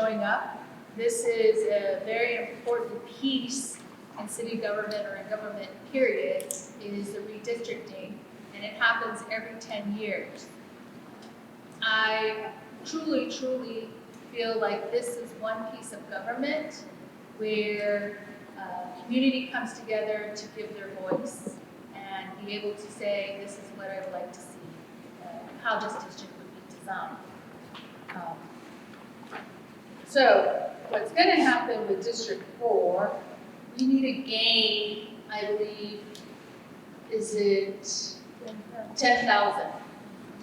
showing up. This is a very important piece in city government or in government period, is the redistricting, and it happens every 10 years. I truly feel like this is one piece of government where community comes together to give their voice and be able to say, this is what I would like to see, how this district would be designed. So what's going to happen with District 4, we need to gain, I believe, is it 10,000?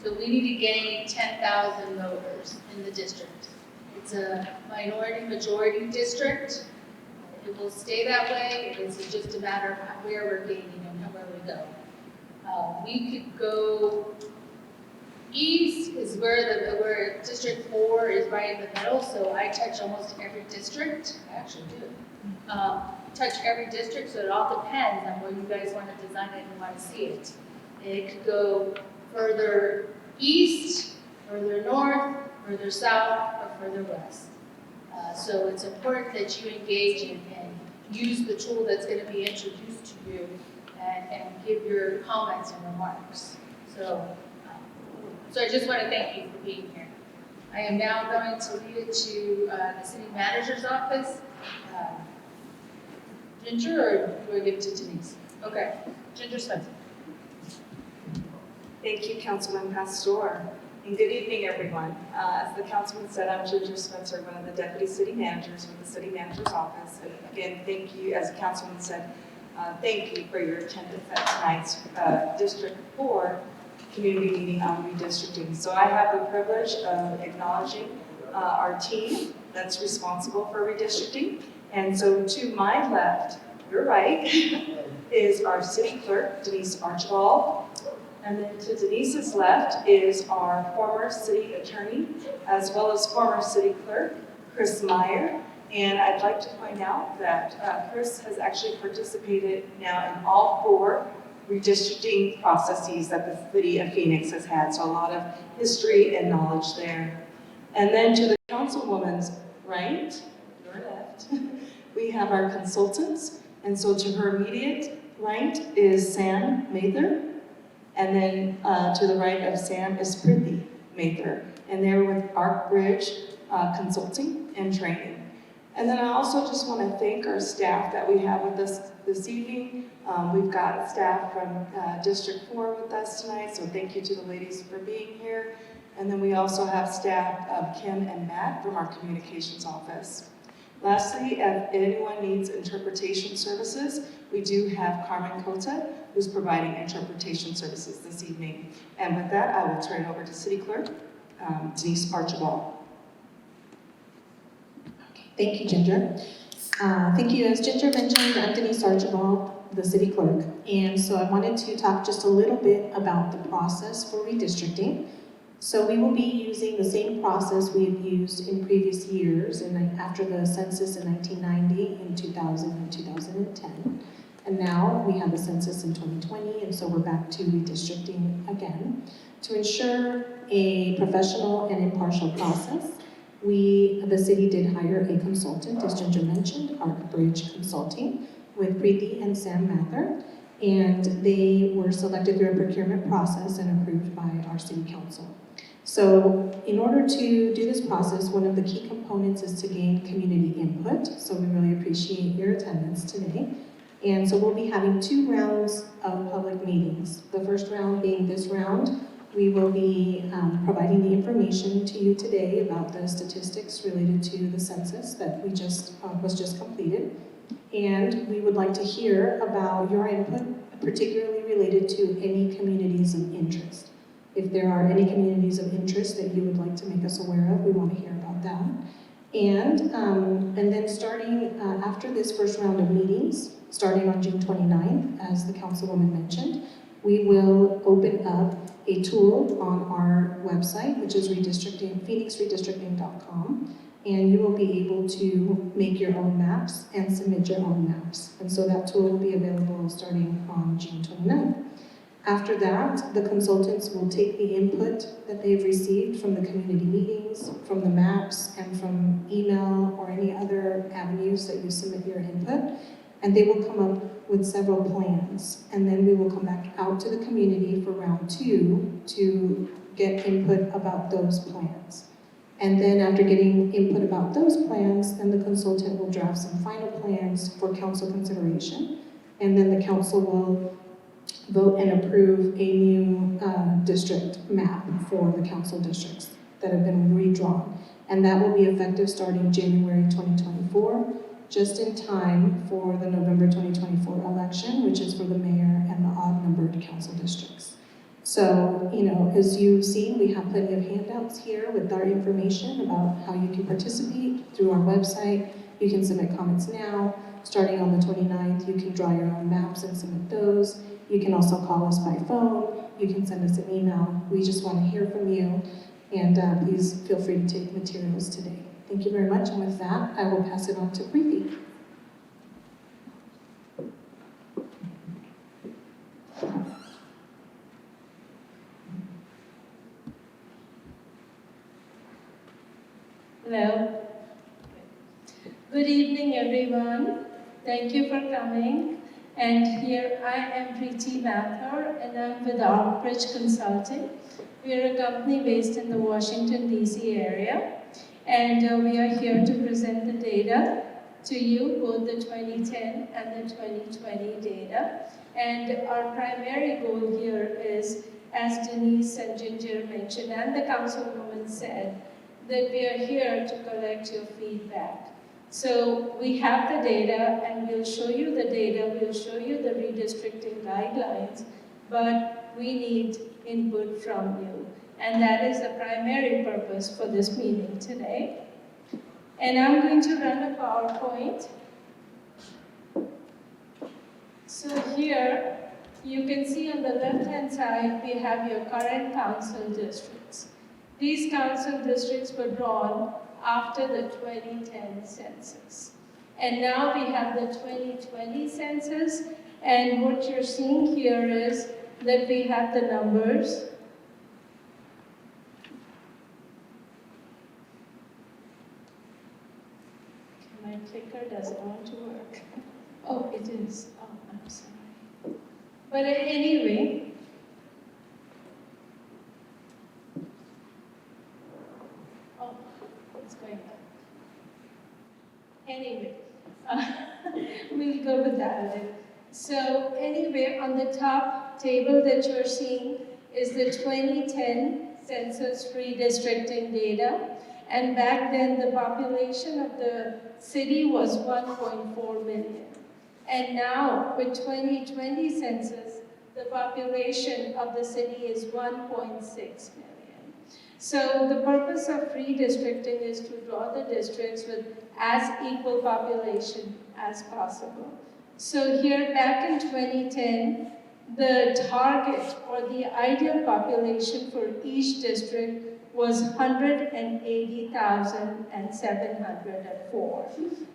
So we need to gain 10,000 voters in the district. It's a minority-majority district. It will stay that way. It's just a matter of where we're gaining and where we go. We could go east is where District 4 is right in the middle, so I touch almost every district. I actually do. Touch every district, so it all depends on where you guys want to design it and want to see it. It could go further east, further north, further south, or further west. So it's important that you engage and use the tool that's going to be introduced to you and give your comments and remarks. So I just want to thank you for being here. I am now going to lead it to the city manager's office. Ginger, or do I give it to Denise? Okay, Ginger Spencer. Thank you, Councilman Pastor. And good evening, everyone. As the councilman said, I'm Ginger Spencer, one of the deputy city managers with the city manager's office. And again, thank you, as the councilman said, thank you for your attendance at tonight's District 4 community meeting on redistricting. So I have the privilege of acknowledging our team that's responsible for redistricting. And so to my left, your right, is our city clerk, Denise Archibald. And then to Denise's left is our former city attorney, as well as former city clerk, Chris Meyer. And I'd like to point out that Chris has actually participated now in all 4 redistricting processes that the city of Phoenix has had. So a lot of history and knowledge there. And then to the councilwoman's right, your left, we have our consultants. And so to her immediate right is Sam Mather. And then to the right of Sam is Prithvi Mather. And they're with Arc Bridge Consulting and Training. And then I also just want to thank our staff that we have with us this evening. We've got staff from District 4 with us tonight, so thank you to the ladies for being here. And then we also have staff of Kim and Matt from our communications office. Lastly, if anyone needs interpretation services, we do have Carmen Cota, who's providing interpretation services this evening. And with that, I will turn it over to City Clerk, Denise Archibald. Thank you, Ginger. Thank you. As Ginger mentioned, I'm Denise Archibald, the City Clerk. And so I wanted to talk just a little bit about the process for redistricting. So we will be using the same process we've used in previous years, and after the census in 1990, in 2000, and 2010. And now we have a census in 2020, and so we're back to redistricting again. To ensure a professional and impartial process, the city did hire a consultant, as Ginger mentioned, Arc Bridge Consulting, with Preeti and Sam Mather, and they were selected through a procurement process and approved by our city council. So in order to do this process, one of the key components is to gain community input, so we really appreciate your attendance today. And so we'll be having 2 rounds of public meetings. The first round being this round, we will be providing the information to you today about the statistics related to the census that was just completed. And we would like to hear about your input, particularly related to any communities of interest. If there are any communities of interest that you would like to make us aware of, we want to hear about that. And then starting after this first round of meetings, starting on June 29th, as the councilwoman mentioned, we will open up a tool on our website, which is Phoenix.gov, and you will be able to make your own maps and submit your own maps. And so that tool will be available starting on June 29th. After that, the consultants will take the input that they've received from the community meetings, from the maps, and from email or any other avenues that you submit your input, and they will come up with several plans. And then we will come back out to the community for round 2 to get input about those plans. And then after getting input about those plans, then the consultant will draft some final plans for council consideration. And then the council will vote and approve a new district map for the council districts that have been redrawn. And that will be effective starting January 2024, just in time for the November 2024 election, which is for the mayor and the odd-numbered council districts. So, as you've seen, we have plenty of handouts here with our information about how you can participate through our website. You can submit comments now. Starting on the 29th, you can draw your own maps and submit those. You can also call us by phone. You can send us an email. We just want to hear from you. And please feel free to take materials today. Thank you very much. And with that, I will pass it on to Preeti. Hello. Good evening, everyone. Thank you for coming. And here I am Preeti Mathur, and I'm with Outbridge Consulting. We are a company based in the Washington, D.C. area. And we are here to present the data to you, both the 2010 and the 2020 data. And our primary goal here is, as Denise and Ginger mentioned, and the councilwoman said, that we are here to collect your feedback. So we have the data, and we'll show you the data, we'll show you the redistricting guidelines, but we need input from you. And that is the primary purpose for this meeting today. And I'm going to run a PowerPoint. So here, you can see on the left-hand side, we have your current council districts. These council districts were drawn after the 2010 census. And now we have the 2020 census, and what you're seeing here is that we have the numbers. My clicker doesn't want to work. Oh, it is. Oh, I'm sorry. But anyway, Anyway, we'll go with that. So anyway, on the top table that you're seeing is the 2010 census redistricting data. And back then, the population of the city was 1.4 million. And now, with 2020 census, the population of the city is 1.6 million. So the purpose of redistricting is to draw the districts with as equal population as possible. So here, back in 2010, the target or the ideal population for each district was 180,704.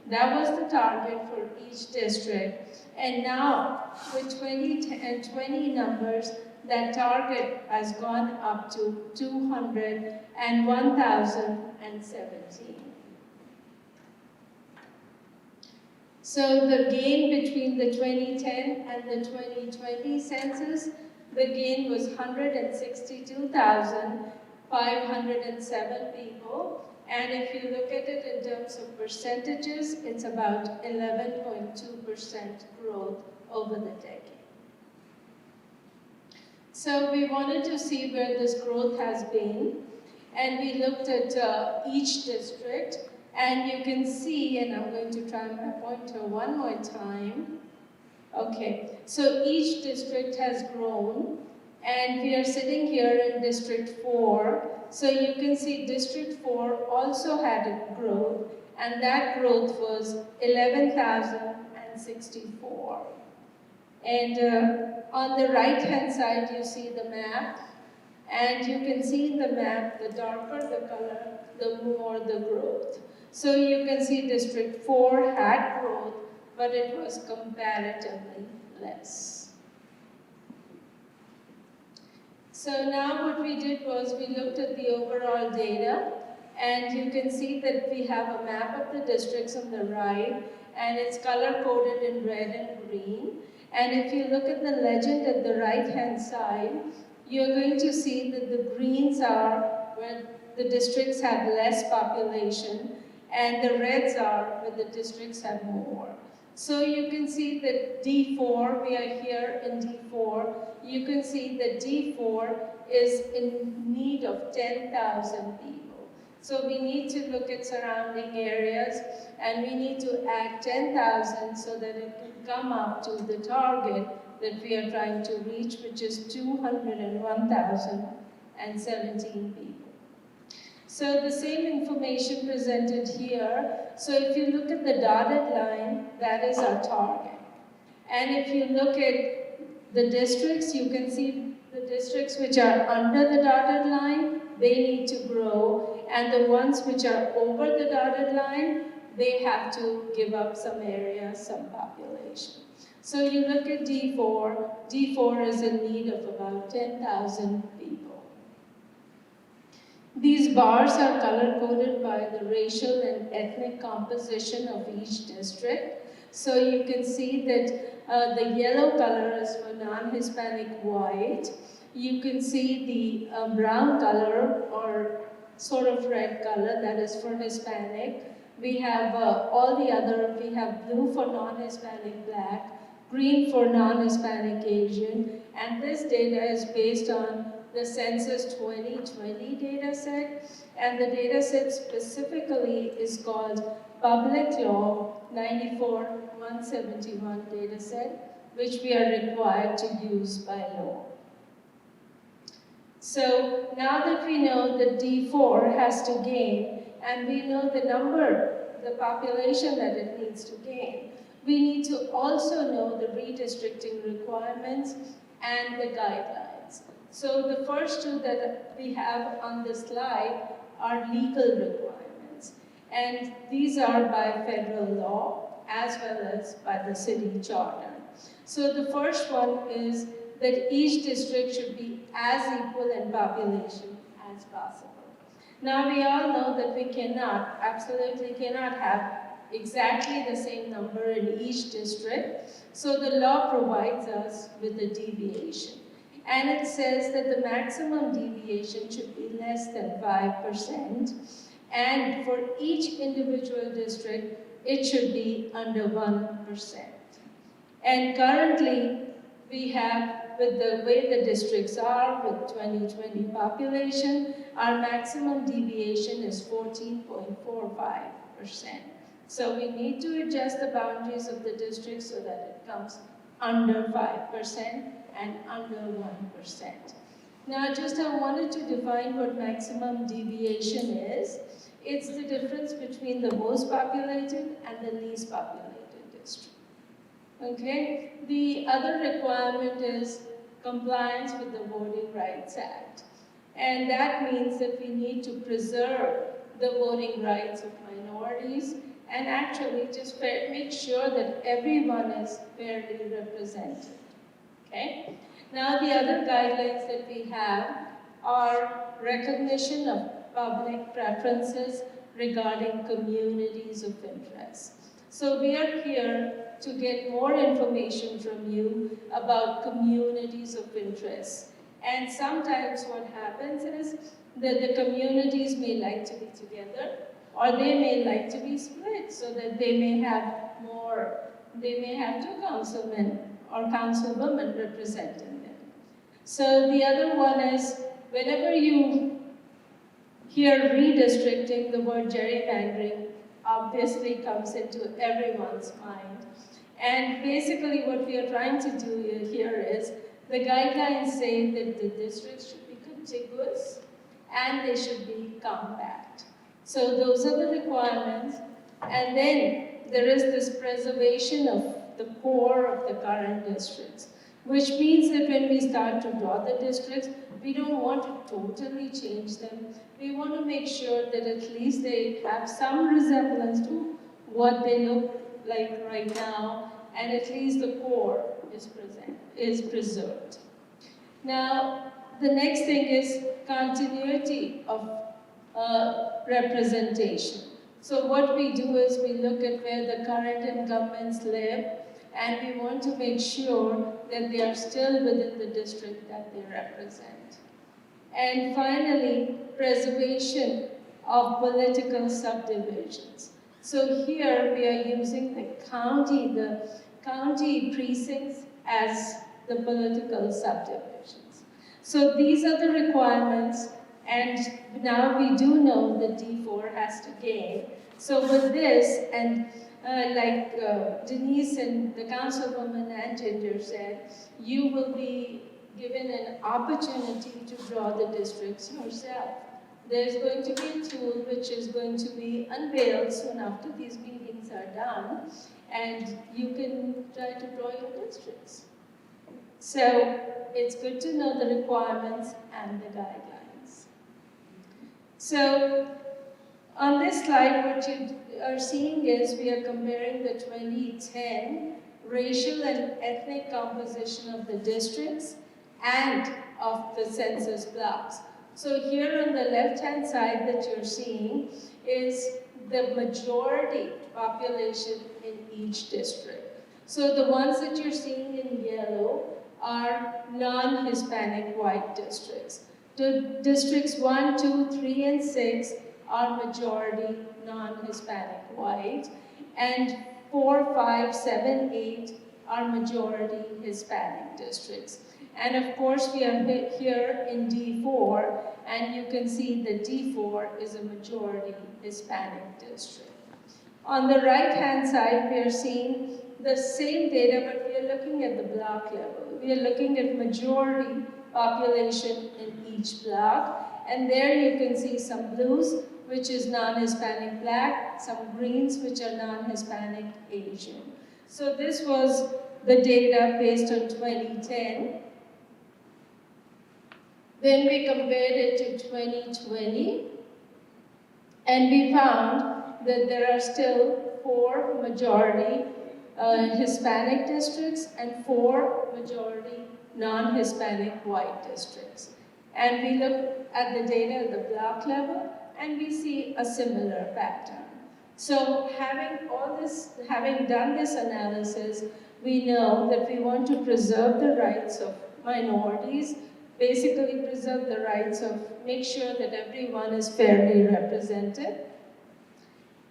That was the target for each district. And now, with 2020 numbers, that target has gone up to 201,017. So the gain between the 2010 and the 2020 census, the gain was 162,507 people. And if you look at it in terms of percentages, it's about 11.2% growth over the decade. So we wanted to see where this growth has been, and we looked at each district, and you can see, and I'm going to try my pointer one more time. Okay, so each district has grown, and we are sitting here in District 4. So you can see District 4 also had a growth, and that growth was 11,064. And on the right-hand side, you see the map, and you can see in the map, the darker the color, the more the growth. So you can see District 4 had growth, but it was comparatively less. So now what we did was we looked at the overall data, and you can see that we have a map of the districts on the right, and it's color-coded in red and green. And if you look at the legend at the right-hand side, you're going to see that the greens are where the districts have less population, and the reds are where the districts have more. So you can see that D4, we are here in D4, you can see that D4 is in need of 10,000 people. So we need to look at surrounding areas, and we need to add 10,000 so that it can come up to the target that we are trying to reach, which is 201,017 people. So the same information presented here. So if you look at the dotted line, that is our target. And if you look at the districts, you can see the districts which are under the dotted line, they need to grow. And the ones which are over the dotted line, they have to give up some area, some population. So you look at D4, D4 is in need of about 10,000 people. These bars are color-coded by the racial and ethnic composition of each district. So you can see that the yellow color is for non-Hispanic white. You can see the brown color or sort of red color, that is for Hispanic. We have all the other, we have blue for non-Hispanic black, green for non-Hispanic Asian, and this data is based on the Census 2020 data set, and the data set specifically is called Public Law 94-171 data set, which we are required to use by law. So now that we know that D4 has to gain, and we know the number, the population that it needs to gain, we need to also know the redistricting requirements and the guidelines. So the first two that we have on this slide are legal requirements. And these are by federal law as well as by the city charter. So the first one is that each district should be as equal in population as possible. Now we all know that we cannot, absolutely cannot have exactly the same number in each district. So the law provides us with a deviation. And it says that the maximum deviation should be less than 5%. And for each individual district, it should be under 1%. And currently, we have, with the way the districts are, with 2020 population, our maximum deviation is 14.45%. So we need to adjust the boundaries of the district so that it comes under 5% and under 1%. Now, I wanted to define what maximum deviation is. It's the difference between the most populated and the least populated district. Okay? The other requirement is compliance with the Voting Rights Act. And that means that we need to preserve the voting rights of minorities and actually just make sure that everyone is fairly represented. Okay? Now the other guidelines that we have are recognition of public preferences regarding communities of interest. So we are here to get more information from you about communities of interest. And sometimes what happens is that the communities may like to be together, or they may like to be split so that they may have two councilmen or councilwomen representing them. So the other one is, whenever you hear redistricting, the word gerrymandering obviously comes into everyone's mind. And basically what we are trying to do here is, the guidelines say that the districts should be contiguous and they should be compact. So those are the requirements. And then there is this preservation of the core of the current districts, which means that when we start to draw the districts, we don't want to totally change them. We want to make sure that at least they have some resemblance to what they look like right now, and at least the core is preserved. Now, the next thing is continuity of representation. So what we do is we look at where the current incumbents live, and we want to make sure that they are still within the district that they represent. And finally, preservation of political subdivisions. So here we are using the county precincts as the political subdivisions. So these are the requirements, and now we do know that D4 has to gain. So with this, and Denise and the councilwoman and Ginger said, you will be given an opportunity to draw the districts yourself. There's going to be a tool which is going to be unveiled soon after these meetings are done, and you can try to draw your districts. So it's good to know the requirements and the guidelines. So on this slide, what you are seeing is we are comparing the 2010 racial and ethnic composition of the districts and of the census blocks. So here on the left-hand side that you're seeing is the majority population in each district. So the ones that you're seeing in yellow are non-Hispanic white districts. The districts 1, 2, 3, and 6 are majority non-Hispanic white, and 4, 5, 7, 8 are majority Hispanic districts. And of course, we are here in D4, and you can see that D4 is a majority Hispanic district. On the right-hand side, we are seeing the same data, but we are looking at the block level. We are looking at majority population in each block, and there you can see some blues, which is non-Hispanic black, some greens, which are non-Hispanic Asian. So this was the data based on 2010. Then we compared it to 2020, and we found that there are still 4 majority Hispanic districts and 4 majority non-Hispanic white districts. And we look at the data at the block level, and we see a similar pattern. So having done this analysis, we know that we want to preserve the rights of minorities, basically preserve the rights of, make sure that everyone is fairly represented.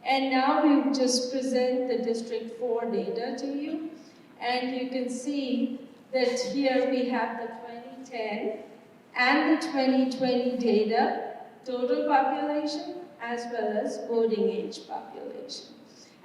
And now we just present the District 4 data to you, and you can see that here we have the 2010 and the 2020 data, total population as well as voting age population.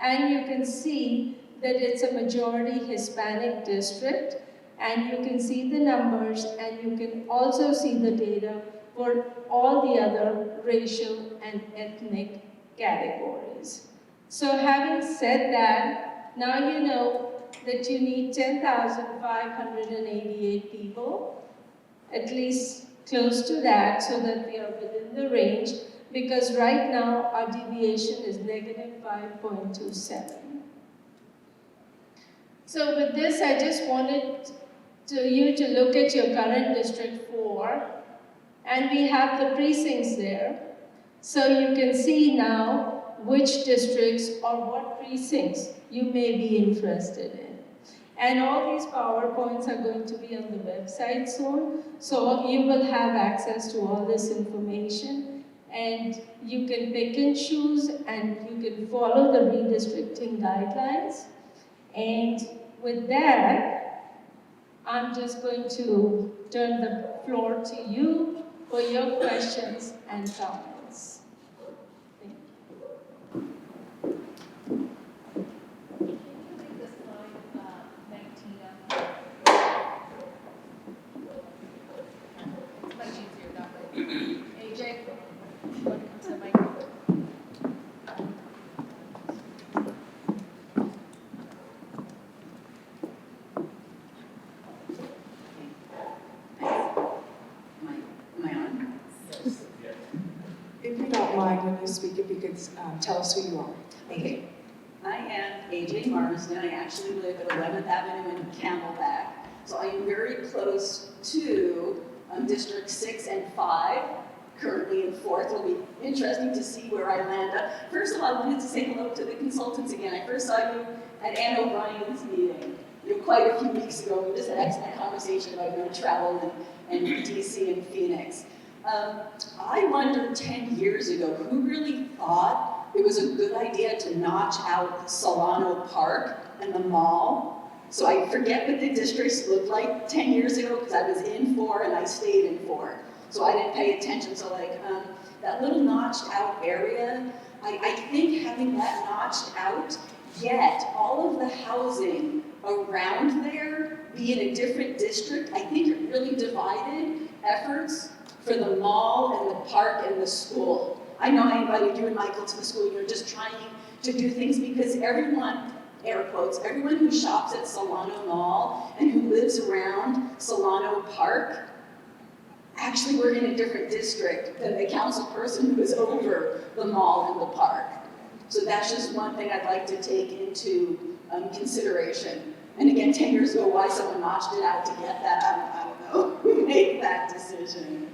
And you can see that it's a majority Hispanic district, and you can see the numbers, and you can also see the data for all the other racial and ethnic categories. So having said that, now you know that you need 10,588 people, at least close to that, so that we are within the range, because right now our deviation is negative 5.27. So with this, I just wanted you to look at your current District 4, and we have the precincts there. So you can see now which districts or what precincts you may be interested in. And all these PowerPoints are going to be on the website soon, so you will have access to all this information, and you can pick and choose, and you can follow the redistricting guidelines. And with that, I'm just going to turn the floor to you for your questions and comments. Thank you. Can you read the slide 19 up? It's much easier that way. AJ, want to come to the microphone? If you don't mind, when you speak, if you could tell us who you are. Okay. I am AJ Marsden. I actually live at 11th Avenue in Camelback. So I am very close to District 6 and 5, currently in 4th. It'll be interesting to see where I land up. First of all, I wanted to say hello to the consultants again. I first saw you at Ann O'Brien's meeting, quite a few weeks ago. We just had an excellent conversation about travel and DC and Phoenix. I wondered 10 years ago, who really thought it was a good idea to notch out Solano Park and the mall? So I forget what the districts looked like 10 years ago because I was in 4 and I stayed in 4. So I didn't pay attention. So that little notched out area, I think having that notched out, yet all of the housing around there be in a different district, I think it really divided efforts for the mall and the park and the school. I know I invited you and Michael to the school. You're just trying to do things because everyone, air quotes, everyone who shops at Solano Mall and who lives around Solano Park actually were in a different district than the council person who was over the mall and the park. So that's just one thing I'd like to take into consideration. And again, 10 years ago, why someone notched it out to get that, I don't know who made that decision.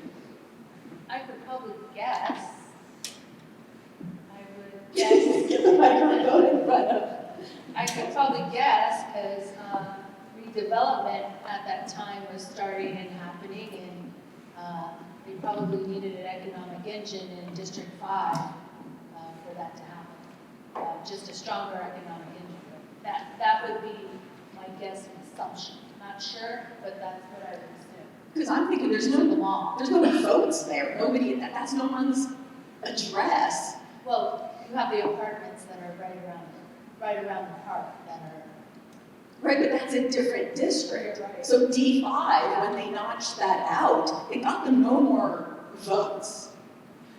I could probably guess. I would guess. Get the microphone in front of. I could probably guess because redevelopment at that time was starting and happening, and they probably needed an economic engine in District 5 for that to happen. Just a stronger economic engine. That would be my guess and assumption. Not sure, but that's what I would assume. Because I'm thinking there's no votes there. Nobody, that's no one's address. Well, you have the apartments that are right around the park that are. Right, but that's a different district. Right. So D5, when they notched that out, it got them no more votes.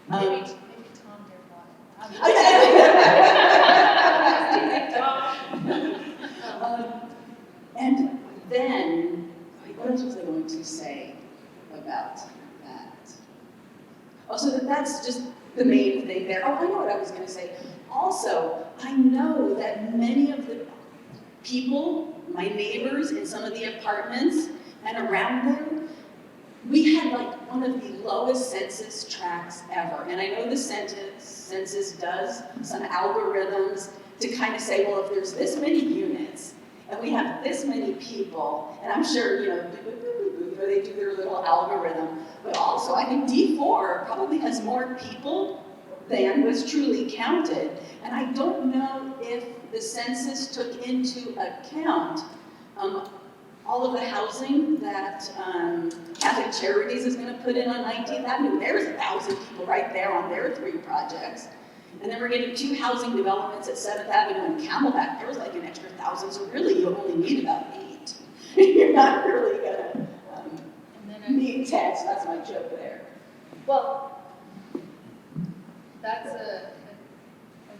Maybe Tom did one. And then, what else was I going to say about that? Oh, so that's just the main thing there. Oh, I know what I was going to say. Also, I know that many of the people, my neighbors in some of the apartments and around them, we had one of the lowest census tracts ever. And I know the census does some algorithms to kind of say, well, if there's this many units and we have this many people, and I'm sure, they do their little algorithm, but also I think D4 probably has more people than was truly counted. And I don't know if the census took into account all of the housing that Catholic Charities is going to put in on 19th Avenue. There's 1,000 people right there on their 3 projects. And then we're getting 2 housing developments at 7th Avenue and Camelback. There was an extra 1,000, so really you only need about 8. You're not really going to need 10, so that's my joke there. Well, that's a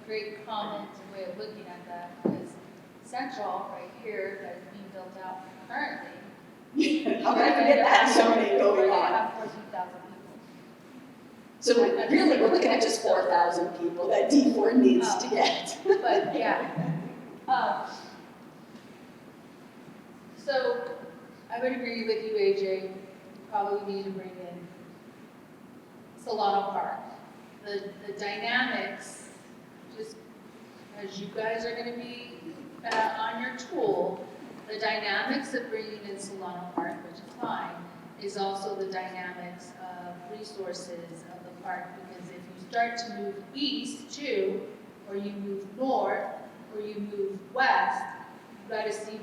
great comment and way of looking at that, because Central, right here, that is being built out currently. How can I forget that zoning going We're on? gonna have 14,000 people. So really, we're looking at just 4,000 people that D4 needs to get. But yeah. So I would agree with you, AJ. You probably need to bring in Solano Park. The dynamics, just as you guys are going to be on your tool, the dynamics of bringing in Solano Park, which is fine, is also the dynamics of resources of the park, because if you start to move east too, or you move north, or you move west, you've got to see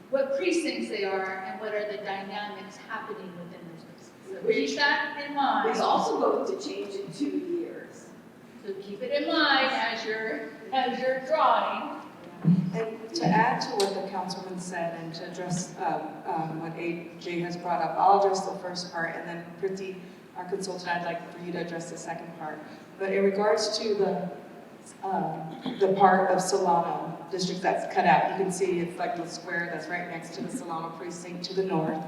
what precincts they are and what are the dynamics happening within those precincts. So keep that in mind. It's also going to change in 2 years. So keep it in mind as you're drawing. And to add to what the councilman said and to address what AJ has brought up, I'll address the first part, and then Priti, our consultant, I'd like for you to address the second part. But in regards to the part of Solano district that's cut out, you can see it's the square that's right next to the Solano precinct to the north.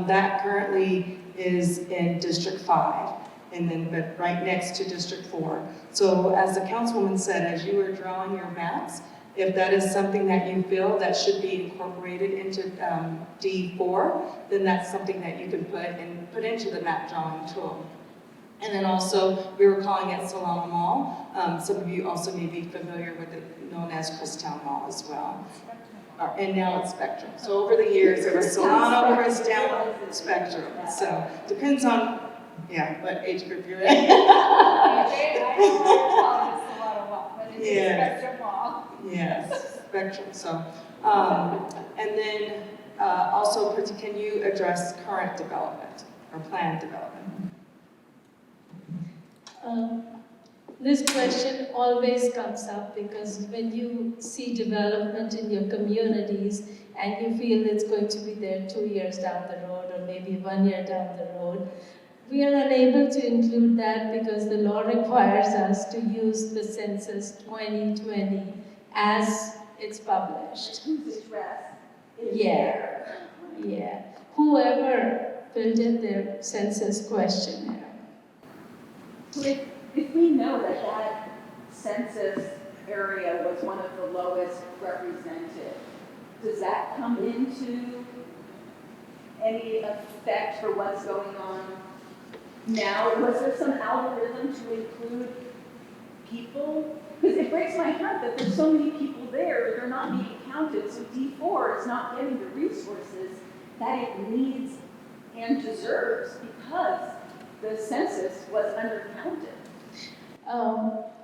That currently is in District 5, but right next to District 4. So as the councilwoman said, as you were drawing your maps, If that is something that you feel that should be incorporated into D4, then that's something that you can put into the map drawing tool. And then also, we were calling it Solana Mall. Some of you also may be familiar with it, known as Christown Mall as well. And now it's Spectrum. So over the years, it was Solana, Christown, Spectrum. So depends on, what age group you're in. I don't know what to call it, it's a lot of walk, but it is Yeah. Spectrum Mall. Yes, Spectrum. So, and then also, can you address current development or planned development? This question always comes up because when you see development in your communities and you feel it's going to be there 2 years down the road or maybe 1 year down the road, we are unable to include that because the law requires us to use the census 2020 as it's published. Whose address is Yeah. there? Yeah. Whoever filled in their census questionnaire. If we know that that census area was one of the lowest represented, does that come into any effect for what's going on now? Was there some algorithm to include people? Because it breaks my heart that there's so many people there, they're not being counted, so D4 is not getting the resources that it needs and deserves because the census was undercounted.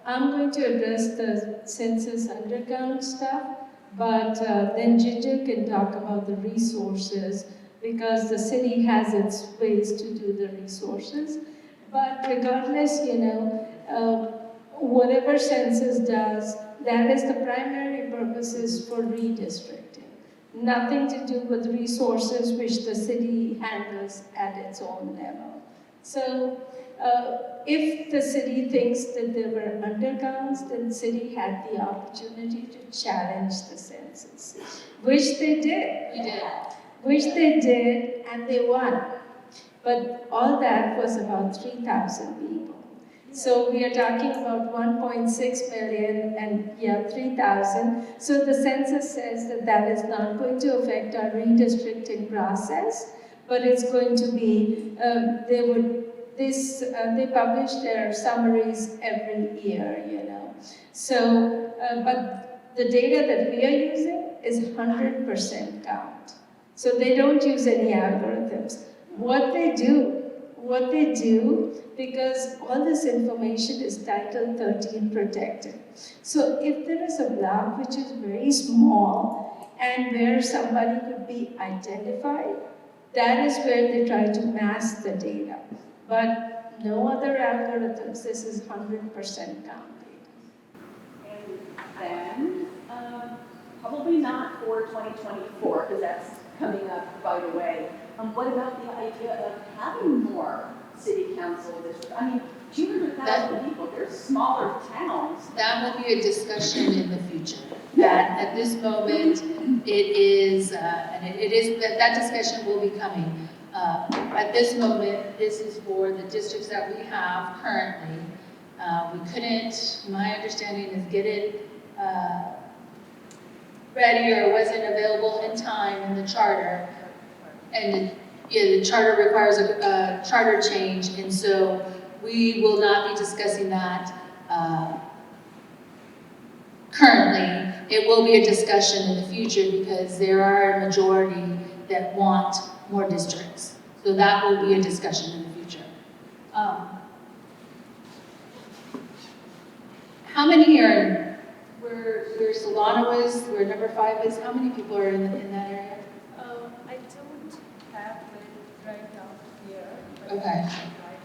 I'm going to address the census undercount stuff, but then Ginger can talk about the resources because the city has its ways to do the resources. But regardless, whatever census does, that is the primary purposes for redistricting. Nothing to do with resources which the city handles at its own level. So if the city thinks that there were undercounts, then the city had the opportunity to challenge the census, which they did. We did. Which they did, and they won. But all that was about 3,000 people. So we are talking about 1.6 million and 3,000. So the census says that that is not going to affect our redistricting process, but it's going to be, they publish their summaries every year, So, but the data that we are using is 100% count. So they don't use any algorithms. What they do, because all this information is Title 13 protected. So if there is a block which is very small and where somebody could be identified, that is where they try to mask the data. But no other algorithms, this is 100% count data. And then, probably not for 2024, because that's coming up right away. What about the idea of having more city council districts? I mean, 200,000 people, they're smaller towns. That will be a discussion in the future. That at this moment, it is, and it is, that discussion will be coming. At this moment, this is for the districts that we have currently. We couldn't, my understanding is get it ready or wasn't available in time in the charter. And the charter requires a charter change, and so we will not be discussing that currently. It will be a discussion in the future because there are a majority that want more districts. So that will be a discussion in the future. How many are, where Solana was, where number 5 is, how many people are in that area? I don't have it right now here. Okay.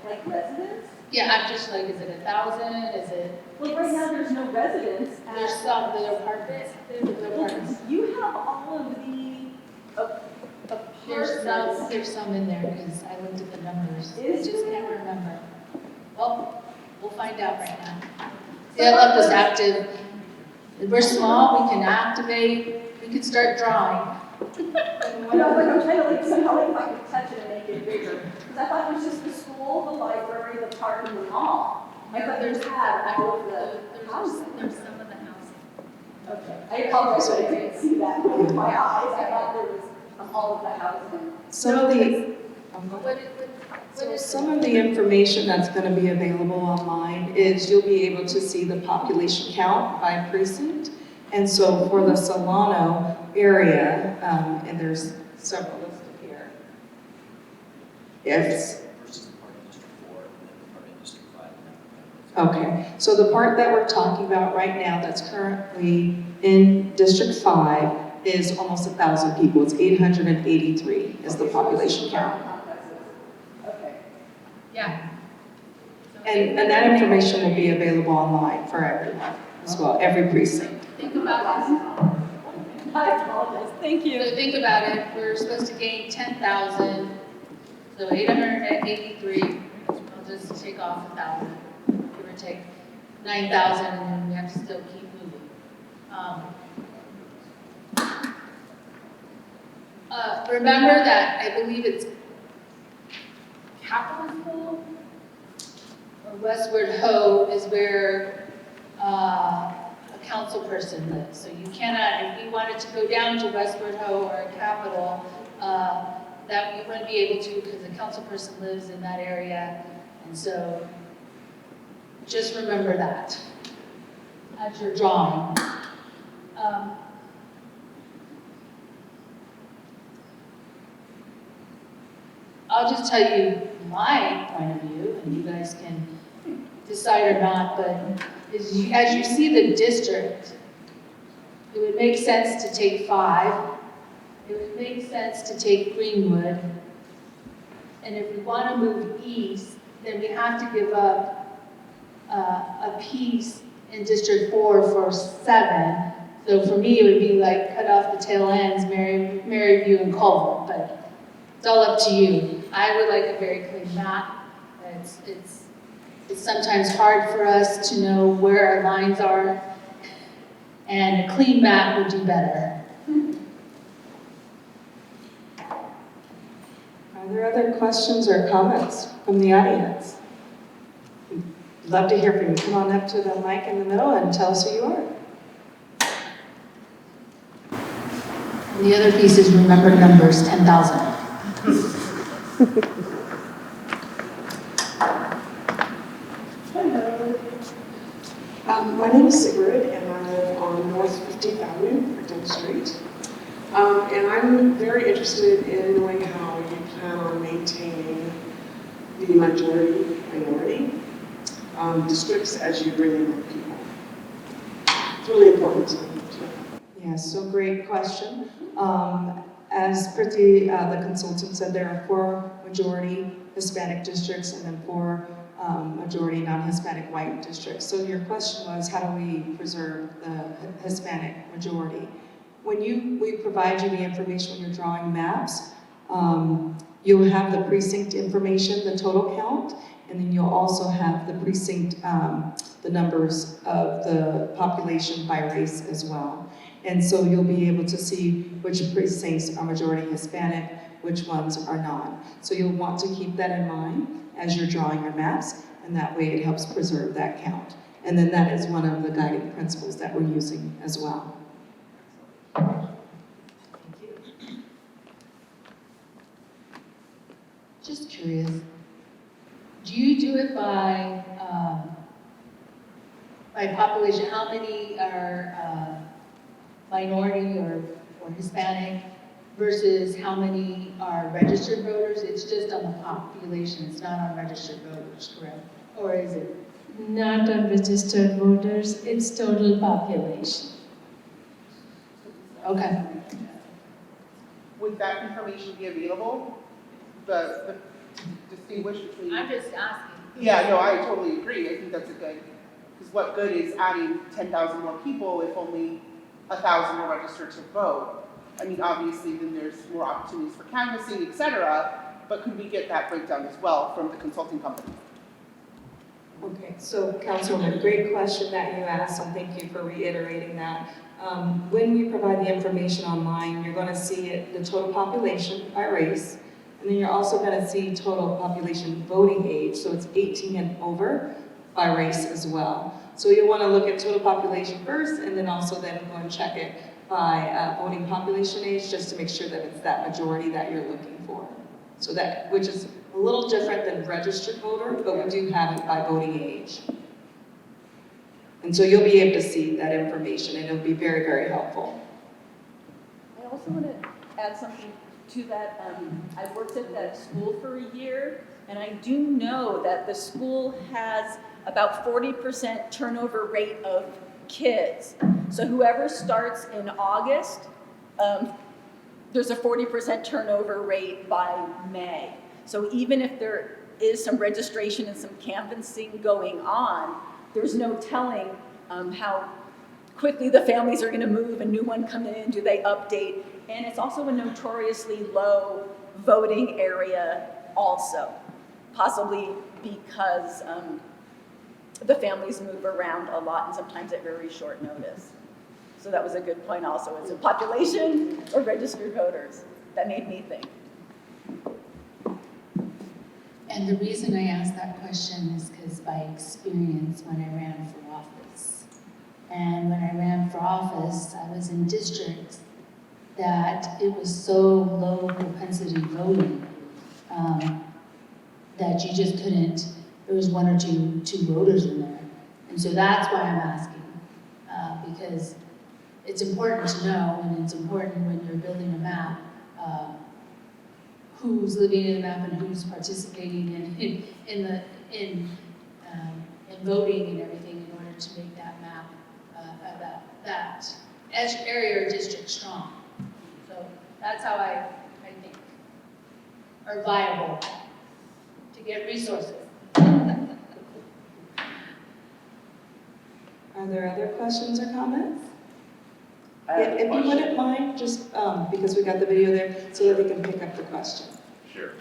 Like residents? Yeah, I'm just like, is it 1,000? Is it? Well, right now, there's no residents. There's some, the apartments. The apartments. You have all of the apartments. There's some in there because I looked at the numbers. I Is just there? can't remember. Well, we'll find out right now. See, I love this active. We're small, we can activate, we can start drawing. I'm trying to somehow if I could touch it and make it bigger. Because I thought it was just the school, the library, the park, and the mall. I thought there's had all of the housing. There's some of the housing. Okay, I apologize, I didn't see that with my eyes, I thought there was all of the housing. Some of the information that's going to be available online is you'll be able to see the population count by precinct. And so for the Solano area, and there's several listed here. Yes. Versus the part in District 4 and then the part in District 5. Okay, so the part that we're talking about right now that's currently in District 5 is almost 1,000 people. It's 883 is the population count. Okay. Yeah. And that information will be available online for everyone as well, every precinct. Think about this. I apologize, thank you. So think about it, we're supposed to gain 10,000, so 883, I'll just take off 1,000, give or take 9,000, and then we have to still keep moving. Remember that I believe it's Capitol or Westward Ho is where a council person lives. So you cannot, if we wanted to go down to Westward Ho or Capitol, that we wouldn't be able to because the council person lives in that area. And so just remember that as you're drawing. I'll just tell you my point of view, and you guys can decide or not, but as you see the district, it would make sense to take 5. It would make sense to take Greenwood. And if we want to move east, then we have to give up a piece in District 4 for 7. So for me, it would be like cut off the tail ends, Maryview and Culver, but it's all up to you. I would like a very clean map. It's sometimes hard for us to know where our lines are, and a clean map would do better. Are there other questions or comments from the audience? We'd love to hear from you. Come on up to the mic in the middle and tell us who you are. And the other piece is remember numbers, 10,000. My name is Sigrid, and I live on North 15th Avenue, Brickton Street. And I'm very interested in knowing how you plan on maintaining the majority-minority districts as you bring in more people. It's really important to me. Yes, so great question. As Priti, the consultant said, there are 4 majority Hispanic districts and then 4 majority non-Hispanic white districts. So your question was, how do we preserve the Hispanic majority? When we provide you the information when you're drawing maps, you'll have the precinct information, the total count, and then you'll also have the precinct, the numbers of the population by race as well. And so you'll be able to see which precincts are majority Hispanic, which ones are not. So you'll want to keep that in mind as you're drawing your maps, and that way it helps preserve that count. And then that is one of the guiding principles that we're using as well. Thank you. Just curious, do you do it by population? How many are minority or Hispanic versus how many are registered voters? It's just on the population, it's not on registered voters, correct? Or is it? Not on registered voters, it's total population. Okay. Would that information be available? The distinguish between? I'm just asking. Yeah, no, I totally agree. I think that's a good, because what good is adding 10,000 more people if only 1,000 are registered to vote? I mean, obviously, then there's more opportunities for canvassing, et cetera, but could we get that breakdown as well from the consulting company? Okay, so Councilwoman, great question that you asked, and thank you for reiterating that. When we provide the information online, you're going to see the total population by race, and then you're also going to see total population voting age, so it's 18 and over by race as well. So you'll want to look at total population first, and then also then go and check it by voting population age, just to make sure that it's that majority that you're looking for. So that, which is a little different than registered voter, but we do have it by voting age. And so you'll be able to see that information, and it'll be very, very helpful. I also want to add something to that. I worked at that school for a year, and I do know that the school has about 40% turnover rate of kids. So whoever starts in August, there's a 40% turnover rate by May. So even if there is some registration and some canvassing going on, there's no telling how quickly the families are going to move, a new one come in, do they update? And it's also a notoriously low voting area also, possibly because the families move around a lot and sometimes at very short notice. So that was a good point also. Is it population or registered voters? That made me think. And the reason I asked that question is because by experience when I ran for office. And when I ran for office, I was in districts that it was so low propensity voting that you just couldn't, there was one or two voters in there. And so that's why I'm asking, because it's important to know, and it's important when you're building a map, who's living in the map and who's participating in voting and everything in order to make that map, that area or district strong. So that's how I think are viable to get resources. Are there other questions or comments? I have a If you question. wouldn't mind, just because we got the video there, so that they can pick up the question. Sure.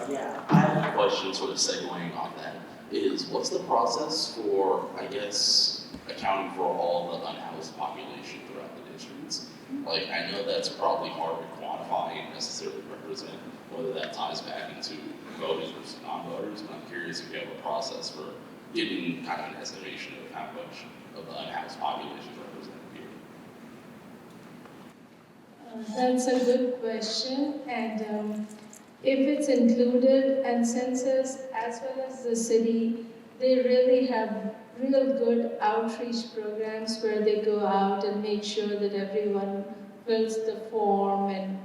Yeah, I have a question sort of segueing off that, is what's the process for, I guess, accounting for all the unhoused population throughout the districts? Like, I know that's probably hard to quantify and necessarily represent, whether that ties back into voters versus non-voters, but I'm curious if you have a process for getting kind of an estimation of how much of the unhoused population is represented here. That's a good question, and if it's included, and census as well as the city, they really have real good outreach programs where they go out and make sure that everyone fills the form, and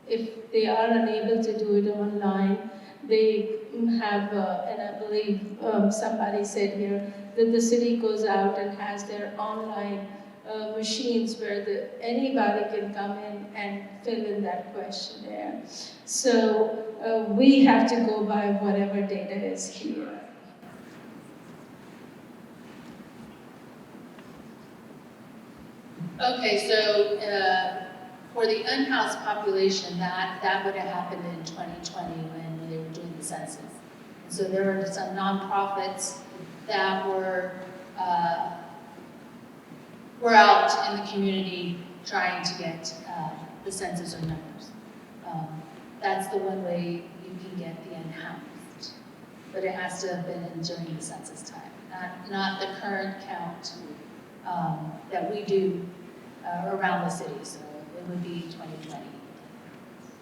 if they are unable to do it online, they have, and I believe somebody said here, that the city goes out and has their online machines where anybody can come in and fill in that questionnaire. So we have to go by whatever data is here. Okay, so for the unhoused population, that would have happened in 2020 when they were doing the census. So there were some nonprofits that were out in the community trying to get the census or numbers. That's the one way you can get the unhoused, but it has to have been during the census time, not the current count that we do around the city. So it would be 2020.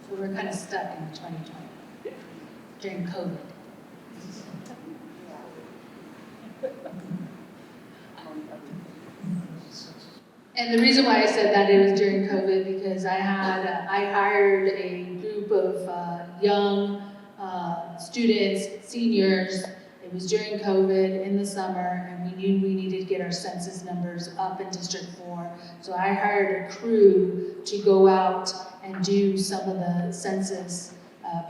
So we're kind of stuck in 2020 during COVID. And the reason why I said that it was during COVID because I hired a group of young students, seniors. It was during COVID in the summer, and we knew we needed to get our census numbers up in District 4. So I hired a crew to go out and do some of the census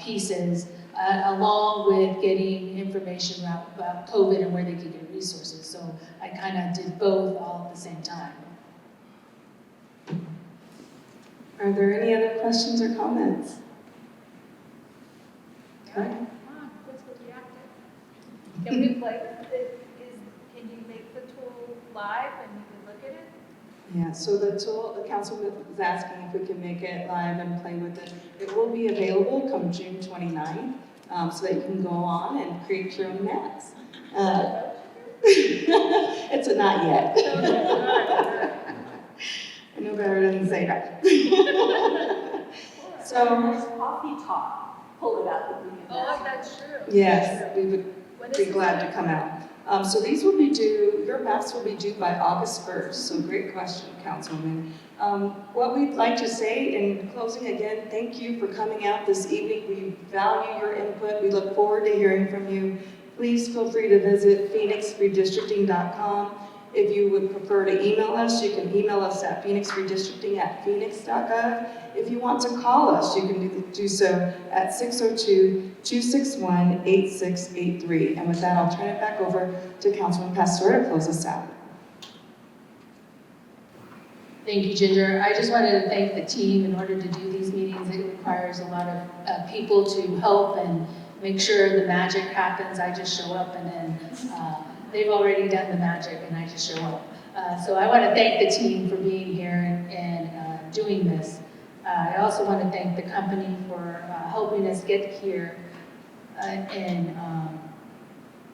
pieces, along with getting information about COVID and where they could get resources. So I kind of did both all at the same time. Are there any other questions or comments? Can we play with it? Can you make the tool live and you can look at it? Yeah, so the tool, the councilman was asking if we can make it live and play with it. It will be available come June 29th, so that you can go on and create your own maps. It's a not yet. I know better than to say that. So, Coffee talk, pull it out the beginning. Oh, that's true. yes, we would When be is glad this? to come out. So these will be due, your maps will be due by August 1st, so great question, Councilwoman. What we'd like to say in closing, again, thank you for coming out this evening. We value your input. We look forward to hearing from you. Please feel free to visit Phoenix.gov. If you would prefer to email us, you can email us at Phoenix.gov. If you want to call us, you can do so at 602-261-8683. And with that, I'll turn it back over to Councilman Pastor to close us out. Thank you, Ginger. I just wanted to thank the team. In order to do these meetings, it requires a lot of people to help and make sure the magic happens. I just show up and then they've already done the magic and I just show up. So I want to thank the team for being here and doing this. I also want to thank the company for helping us get here and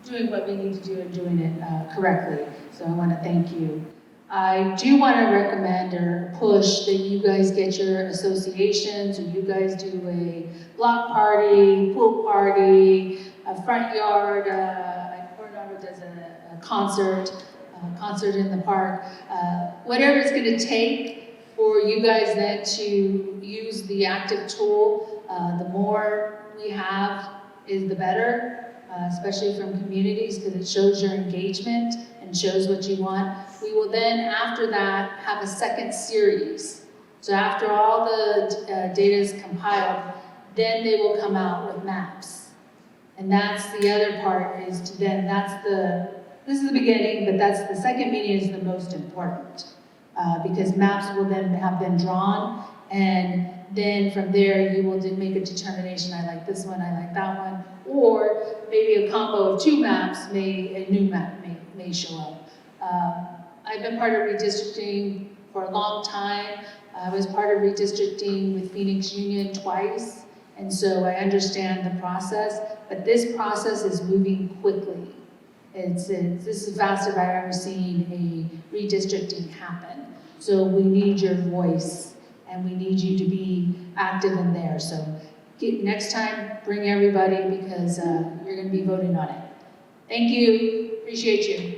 doing what we need to do and doing it correctly. So I want to thank you. I do want to recommend or push that you guys get your associations, or you guys do a block party, pool party, a front yard, Coronado does a concert in the park, whatever it's going to take for you guys then to use the active tool. The more we have is the better, especially from communities, because it shows your engagement and shows what you want. We will then, after that, have a second series. So after all the data is compiled, then they will come out with maps. And that's the other part is to then, this is the beginning, but that's the second meeting is the most important. Because maps will then have been drawn, and then from there you will make a determination, I like this one, I like that one, or maybe a combo of two maps, a new map may show up. I've been part of redistricting for a long time. I was part of redistricting with Phoenix Union twice, and so I understand the process, but this process is moving quickly. This is the fastest I've ever seen a redistricting happen. So we need your voice, and we need you to be active in there. So next time, bring everybody, because you're going to be voting on it. Thank you. Appreciate you.